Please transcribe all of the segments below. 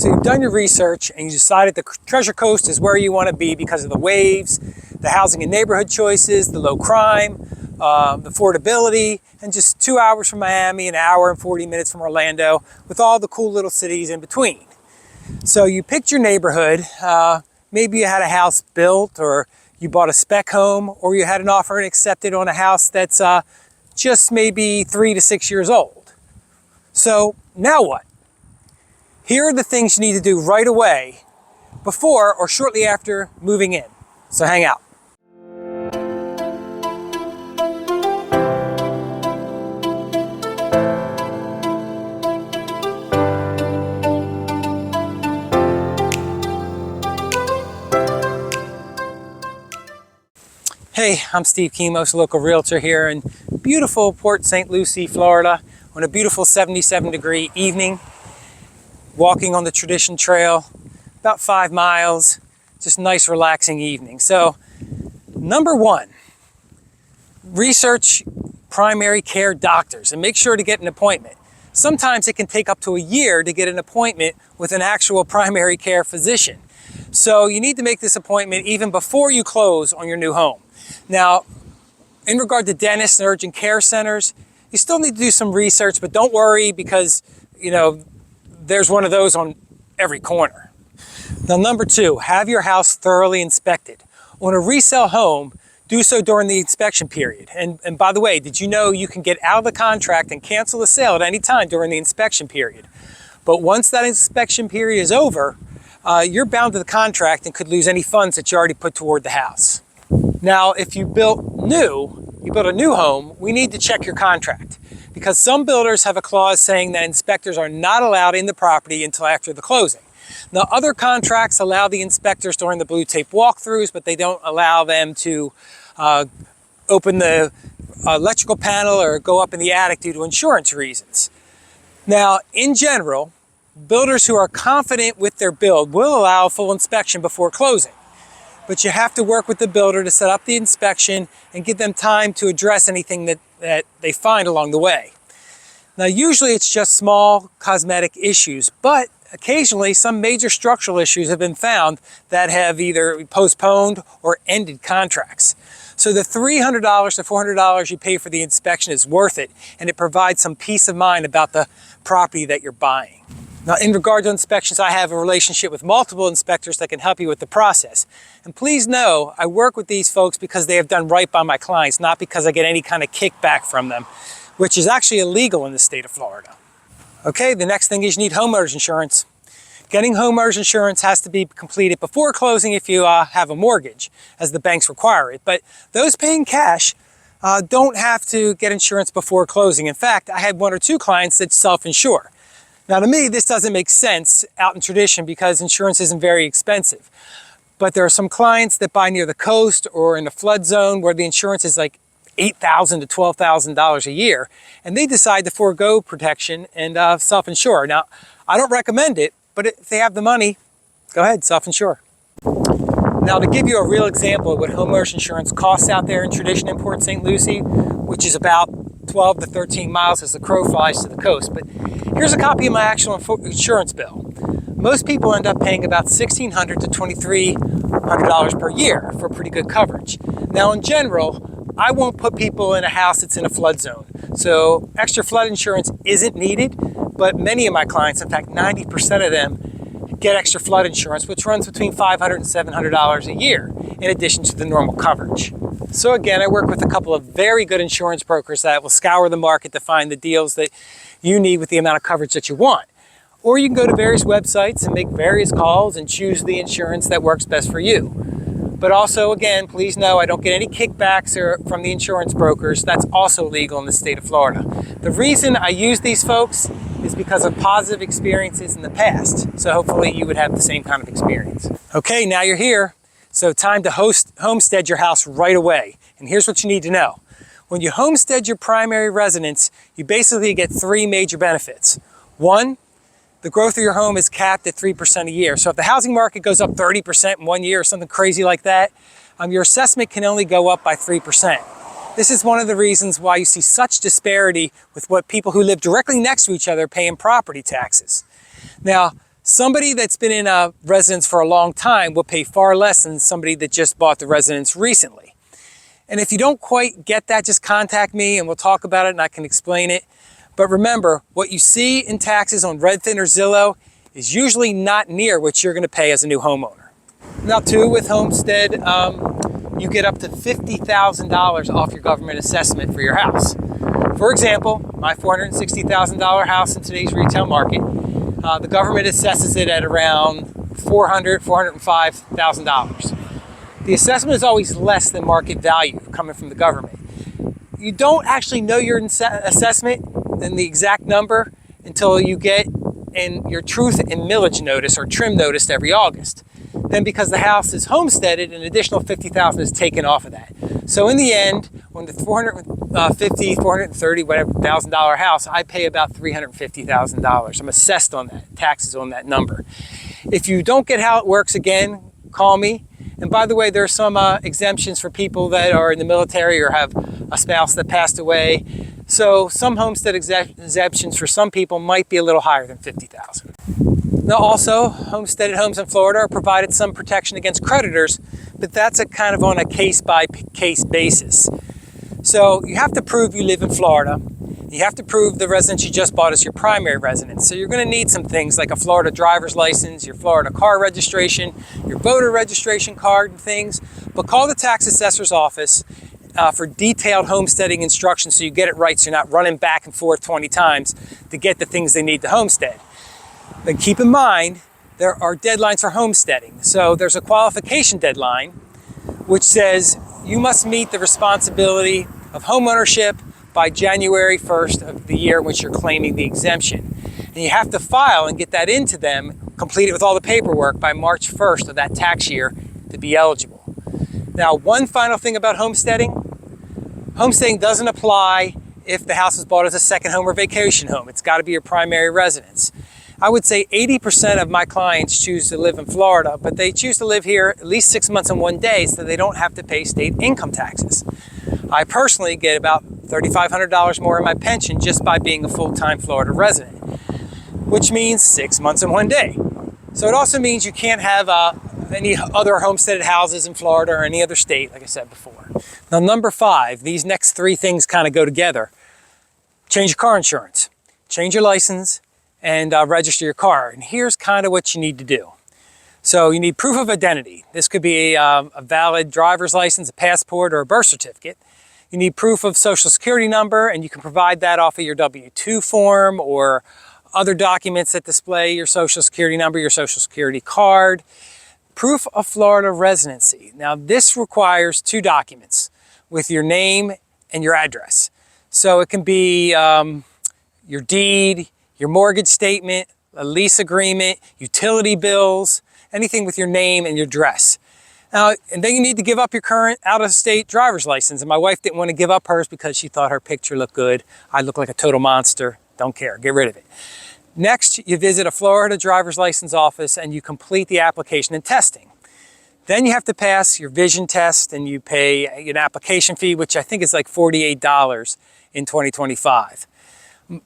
So you've done your research and you decided the Treasure Coast is where you want to be because of the waves, the housing and neighborhood choices, the low crime, the affordability, and just 2 hours from Miami, an hour and 40 minutes from Orlando, with all the cool little cities in between. So you picked your neighborhood. Maybe you had a house built, or you bought a spec home, or you had an offer and accepted on a house that's just maybe 3 to 6 years old. So now what? Here are the things you need to do right away before or shortly after moving in. So hang out. Hey, I'm Steve Kimos, local realtor here in beautiful Port St. Lucie, Florida, on a beautiful 77-degree evening, walking on the Tradition Trail, about 5 miles, just nice relaxing evening. So, number one, research primary care doctors and make sure to get an appointment. Sometimes it can take up to a year to get an appointment with an actual primary care physician. So you need to make this appointment even before you close on your new home. Now, in regard to dentists and urgent care centers, you still need to do some research, but don't worry because, there's one of those on every corner. Now, number two, have your house thoroughly inspected. On a resale home, do so during the inspection period. And by the way, did you know you can get out of the contract and cancel the sale at any time during the inspection period? But once that inspection period is over, you're bound to the contract and could lose any funds that you already put toward the house. Now, if you built a new home, we need to check your contract because some builders have a clause saying that inspectors are not allowed in the property until after the closing. Now, other contracts allow the inspectors during the blue tape walkthroughs, but they don't allow them to open the electrical panel or go up in the attic due to insurance reasons. Now, in general, builders who are confident with their build will allow full inspection before closing. But you have to work with the builder to set up the inspection and give them time to address anything that they find along the way. Now, usually it's just small cosmetic issues, but occasionally some major structural issues have been found that have either postponed or ended contracts. So the $300 to $400 you pay for the inspection is worth it, and it provides some peace of mind about the property that you're buying. Now, in regard to inspections, I have a relationship with multiple inspectors that can help you with the process. And please know, I work with these folks because they have done right by my clients, not because I get any kind of kickback from them, which is actually illegal in the state of Florida. Okay, the next thing is you need homeowners insurance. Getting homeowners insurance has to be completed before closing if you have a mortgage, as the banks require it. But those paying cash don't have to get insurance before closing. In fact, I had 1 or 2 clients that self-insure. Now, to me, this doesn't make sense out in Tradition because insurance isn't very expensive. But there are some clients that buy near the coast or in a flood zone where the insurance is like $8,000 to $12,000 a year, and they decide to forego protection and self-insure. Now, I don't recommend it, but if they have the money, go ahead, self-insure. Now, to give you a real example of what homeowners insurance costs out there in Tradition in Port St. Lucie, which is about 12 to 13 miles as the crow flies to the coast. But here's a copy of my actual insurance bill. Most people end up paying about $1,600 to $2,300 per year for pretty good coverage. Now, in general, I won't put people in a house that's in a flood zone. So extra flood insurance isn't needed, but many of my clients, in fact, 90% of them, get extra flood insurance, which runs between $500 and $700 a year, in addition to the normal coverage. So again, I work with a couple of very good insurance brokers that will scour the market to find the deals that you need with the amount of coverage that you want. Or you can go to various websites and make various calls and choose the insurance that works best for you. But also, again, please know I don't get any kickbacks from the insurance brokers. That's also legal in the state of Florida. The reason I use these folks is because of positive experiences in the past. So hopefully you would have the same kind of experience. Okay, now you're here. So time to homestead your house right away. And here's what you need to know. When you homestead your primary residence, you basically get 3 major benefits. 1, the growth of your home is capped at 3% a year. So if the housing market goes up 30% in 1 year or something crazy like that, your assessment can only go up by 3%. This is one of the reasons why you see such disparity with what people who live directly next to each other pay in property taxes. Now, Somebody that's been in a residence for a long time will pay far less than somebody that just bought the residence recently. And if you don't quite get that, just contact me and we'll talk about it and I can explain it. But remember, what you see in taxes on Redfin or Zillow is usually not near what you're going to pay as a new homeowner. Now too, with Homestead, you get up to $50,000 off your government assessment for your house. For example, my $460,000 house in today's retail market, the government assesses it at around $400,000, $405,000. The assessment is always less than market value coming from the government. You don't actually know your assessment and the exact number until you get in your truth and millage notice or trim notice every August. Then because the house is homesteaded, an additional $50,000 is taken off of that. So in the end, on the $450,000, $430,000, whatever $1,000 house, I pay about $350,000. I'm assessed on that, taxes on that number. If you don't get how it works, again, call me. And by the way, there are some exemptions for people that are in the military or have a spouse that passed away. So some homestead exemptions for some people might be a little higher than $50,000. Now also, homesteaded homes in Florida are provided some protection against creditors, but that's a kind of on a case-by-case basis. So you have to prove you live in Florida. You have to prove the residence you just bought is your primary residence. So you're going to need some things like a Florida driver's license, your Florida car registration, your voter registration card and things. But call the tax assessor's office for detailed homesteading instructions so you get it right, so you're not running back and forth 20 times to get the things they need to homestead. But keep in mind, there are deadlines for homesteading. So there's a qualification deadline, which says you must meet the responsibility of homeownership by January 1st of the year in which you're claiming the exemption. And you have to file and get that into them, complete it with all the paperwork by March 1st of that tax year to be eligible. Now, one final thing about homesteading. Homesteading doesn't apply if the house was bought as a second home or vacation home. It's got to be your primary residence. I would say 80% of my clients choose to live in Florida, but they choose to live here at least 6 months and 1 day so they don't have to pay state income taxes. I personally get about $3,500 more in my pension just by being a full-time Florida resident, which means 6 months and 1 day. So it also means you can't have any other homesteaded houses in Florida or any other state, like I said before. Now, number 5, these next 3 things kind of go together. Change your car insurance, change your license, and register your car. And here's kind of what you need to do. So you need proof of identity. This could be a valid driver's license, a passport, or a birth certificate. You need proof of social security number, and you can provide that off of your W-2 form or other documents that display your social security number, your social security card. Proof of Florida residency. Now this requires 2 documents with your name and your address. So it can be your deed, your mortgage statement, a lease agreement, utility bills, anything with your name and your address. Now, and then you need to give up your current out-of-state driver's license. And my wife didn't want to give up hers because she thought her picture looked good. I look like a total monster. Don't care. Get rid of it. Next, you visit a Florida driver's license office and you complete the application and testing. Then you have to pass your vision test and you pay an application fee, which I think is like $48 in 2025.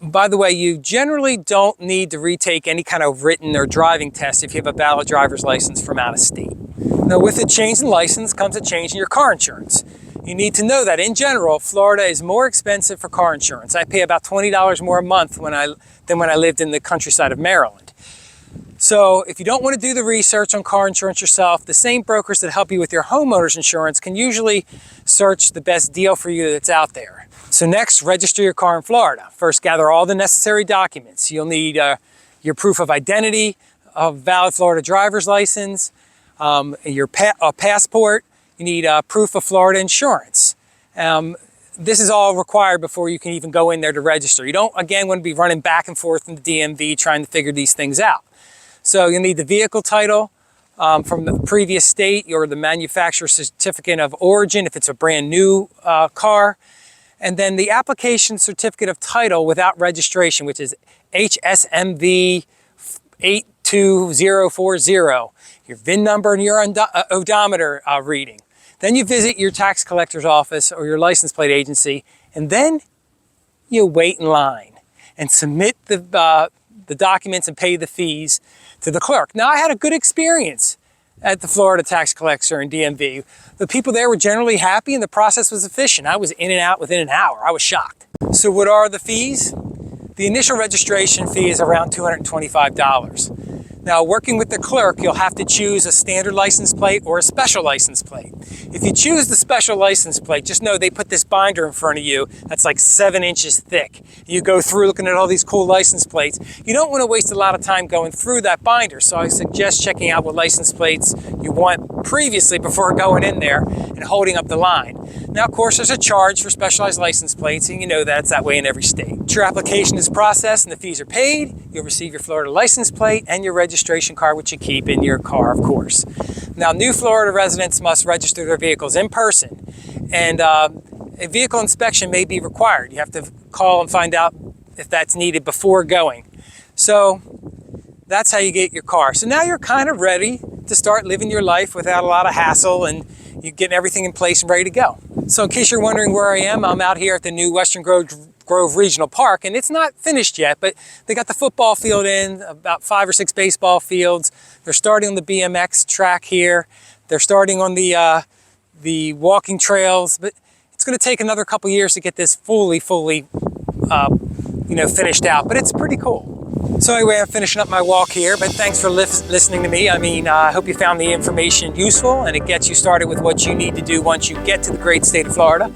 By the way, you generally don't need to retake any kind of written or driving test if you have a valid driver's license from out of state. Now, with a change in license comes a change in your car insurance. You need to know that in general, Florida is more expensive for car insurance. I pay about $20 more a month than when I lived in the countryside of Maryland. So if you don't want to do the research on car insurance yourself, the same brokers that help you with your homeowner's insurance can usually search the best deal for you that's out there. So next, register your car in Florida. First, gather all the necessary documents. You'll need your proof of identity, a valid Florida driver's license, your passport. You need proof of Florida insurance. This is all required before you can even go in there to register. You don't, again, want to be running back and forth in the DMV trying to figure these things out. So you'll need the vehicle title from the previous state, or the manufacturer's certificate of origin if it's a brand new car. And then the application certificate of title without registration, which is HSMV 82040, your VIN number and your odometer reading. Then you visit your tax collector's office or your license plate agency, and then you wait in line and submit the the documents and pay the fees to the clerk. Now, I had a good experience at the Florida tax collector in DMV. The people there were generally happy and the process was efficient. I was in and out within an hour. I was shocked. So what are the fees? The initial registration fee is around $225. Now, working with the clerk, you'll have to choose a standard license plate or a special license plate. If you choose the special license plate, just know they put this binder in front of you that's like 7 inches thick. You go through looking at all these cool license plates. You don't want to waste a lot of time going through that binder, so I suggest checking out what license plates you want previously before going in there and holding up the line. Now, of course, there's a charge for specialized license plates, and you know that's that way in every state. Once your application is processed and the fees are paid, you'll receive your Florida license plate and your registration card, which you keep in your car, of course. Now, new Florida residents must register their vehicles in person, and a vehicle inspection may be required. You have to call and find out if that's needed before going. So that's how you get your car. So now you're kind of ready to start living your life without a lot of hassle, and you're getting everything in place and ready to go. So in case you're wondering where I am, I'm out here at the new Western Grove Regional Park, and it's not finished yet, but they got the football field in, about 5 or 6 baseball fields. They're starting on the BMX track here. They're starting on the walking trails, but it's going to take another couple years to get this fully finished out, but it's pretty cool. So anyway, I'm finishing up my walk here, but thanks for listening to me. I hope you found the information useful and it gets you started with what you need to do once you get to the great state of Florida.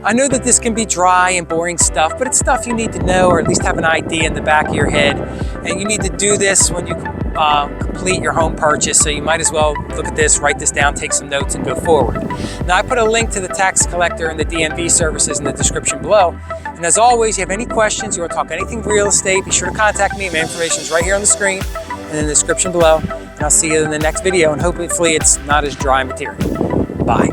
I know that this can be dry and boring stuff, but it's stuff you need to know or at least have an idea in the back of your head. And you need to do this when you complete your home purchase, so you might as well look at this, write this down, take some notes, and go forward. Now, I put a link to the tax collector and the DMV services in the description below. And as always, you have any questions, you want to talk anything real estate, be sure to contact me. My information is right here on the screen and in the description below. And I'll see you in the next video, and hopefully it's not as dry material. Bye.